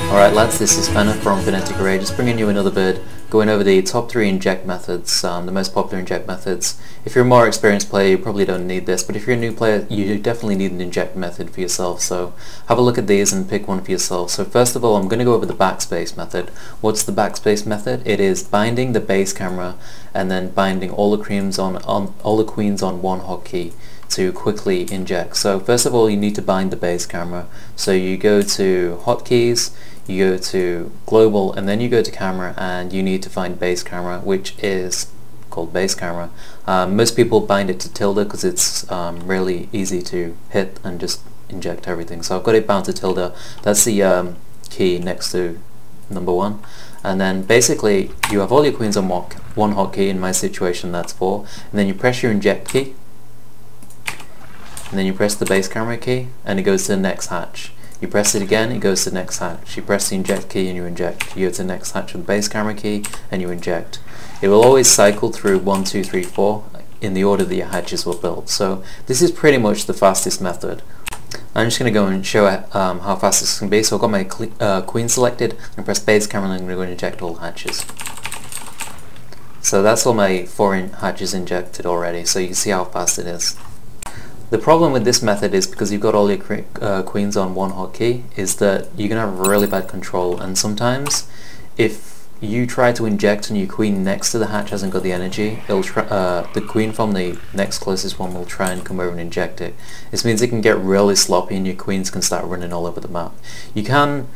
Alright lads, this is Fenner from Phonetic Array, just bringing you another vid, going over the top 3 inject methods, the most popular inject methods. If you're a more experienced player, you probably don't need this, but if you're a new player, you definitely need an inject method for yourself, so have a look at these and pick one for yourself. So first of all, I'm going to go over the backspace method. What's the backspace method? It is binding the base camera and then binding all the queens on one hotkey to quickly inject. So first of all, you need to bind the base camera. So you go to hotkeys, you go to global, and then you go to camera, and you need to find base camera, which is called base camera. Most people bind it to tilde because it's really easy to hit and just inject everything. So I've got it bound to tilde. That's the key next to number 1. And then basically you have all your queens on one hotkey. In my situation that's 4, and then you press your inject key, and then you press the base camera key and it goes to the next hatch. You press it again, it goes to the next hatch. You press the inject key and you inject. You go to the next hatch with the base camera key and you inject. It will always cycle through 1, 2, 3, 4 in the order that your hatches were built. So this is pretty much the fastest method. I'm just going to go and show how fast this can be. So I've got my queen selected, and press base camera, and I'm going to go and inject all hatches. So that's all my 4 hatches injected already, so you can see how fast it is. The problem with this method is because you've got all your queens on one hotkey, is that you're going to have really bad control, and sometimes if you try to inject and your queen next to the hatch hasn't got the energy, it'll the queen from the next closest one will try and come over and inject it. This means it can get really sloppy and your queens can start running all over the map. You can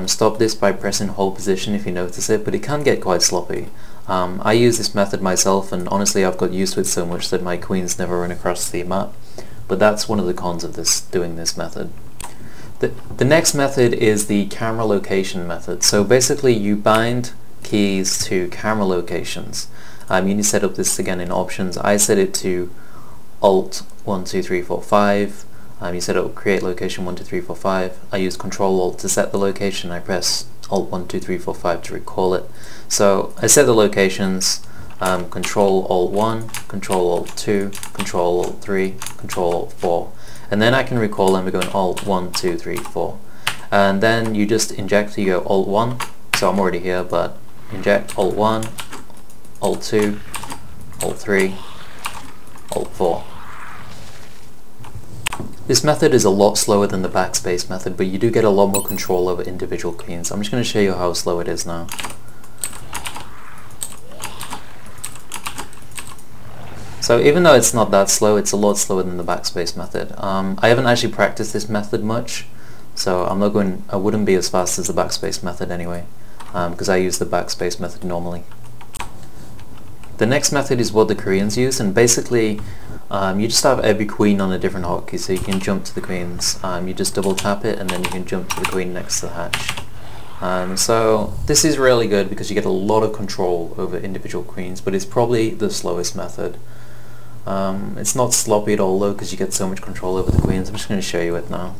stop this by pressing hold position if you notice it, but it can get quite sloppy. I use this method myself, and honestly I've got used to it so much that my queens never run across the map. But that's one of the cons of doing this method. The next method is the camera location method. So basically you bind keys to camera locations. You need to set up this again in options. I set it to Alt 1, 2, 3, 4, 5. You set up create location 1, 2, 3, 4, 5. I use Control Alt to set the location. I press Alt 1, 2, 3, 4, 5 to recall it. So I set the locations. Control Alt 1, Control Alt 2, Control Alt 3, Control Alt 4, and then I can recall them by going Alt 1, 2, 3, 4, and then you just inject. You go Alt 1, so I'm already here, but inject Alt 1, Alt 2, Alt 3, Alt 4. This method is a lot slower than the backspace method, but you do get a lot more control over individual queens. I'm just going to show you how slow it is now. So even though it's not that slow, it's a lot slower than the backspace method. I haven't actually practiced this method much, so I wouldn't be as fast as the backspace method anyway, because I use the backspace method normally. The next method is what the Koreans use, and basically you just have every queen on a different hotkey, so you can jump to the queens. You just double tap it and then you can jump to the queen next to the hatch. So this is really good because you get a lot of control over individual queens, but it's probably the slowest method. It's not sloppy at all though, because you get so much control over the queens. I'm just going to show you it now.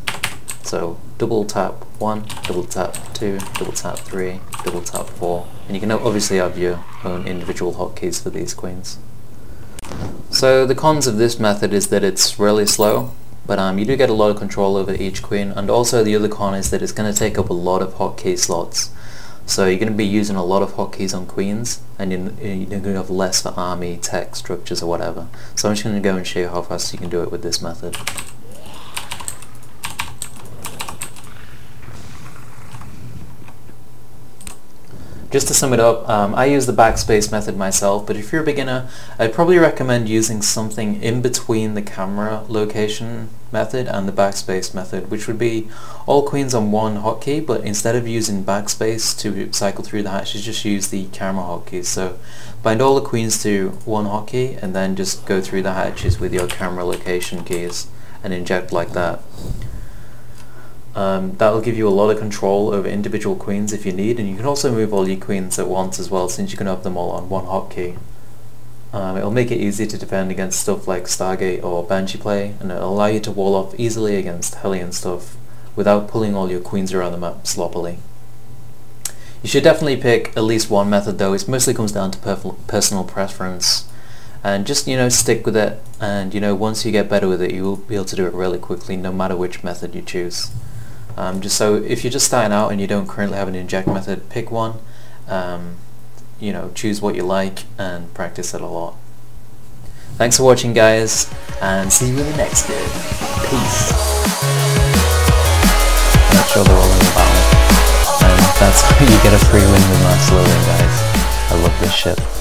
So double tap 1, double tap 2, double tap 3, double tap 4, and you can obviously have your own individual hotkeys for these queens. So the cons of this method is that it's really slow, but you do get a lot of control over each queen, and also the other con is that it's going to take up a lot of hotkey slots. So you're going to be using a lot of hotkeys on queens, and you're going to have less for army, tech, structures, or whatever. So I'm just going to go and show you how fast you can do it with this method. Just to sum it up, I use the backspace method myself, but if you're a beginner, I'd probably recommend using something in between the camera location method and the backspace method, which would be all queens on one hotkey, but instead of using backspace to cycle through the hatches, just use the camera hotkeys. So bind all the queens to one hotkey and then just go through the hatches with your camera location keys and inject like that. That will give you a lot of control over individual queens if you need, and you can also move all your queens at once as well, since you can have them all on one hotkey. It'll make it easy to defend against stuff like Stargate or Banshee play, and it'll allow you to wall off easily against Hellion stuff without pulling all your queens around the map sloppily. You should definitely pick at least one method though. It mostly comes down to personal preference, and just, you know, stick with it, and, you know, once you get better with it, you will be able to do it really quickly no matter which method you choose. Just so if you're just starting out and you don't currently have an inject method, pick one, you know, choose what you like and practice it a lot. Thanks for watching, guys, and see you in the next vid. Peace. Make sure they're all in the battle, and that's how you get a free win with my slow win, guys. I love this ship.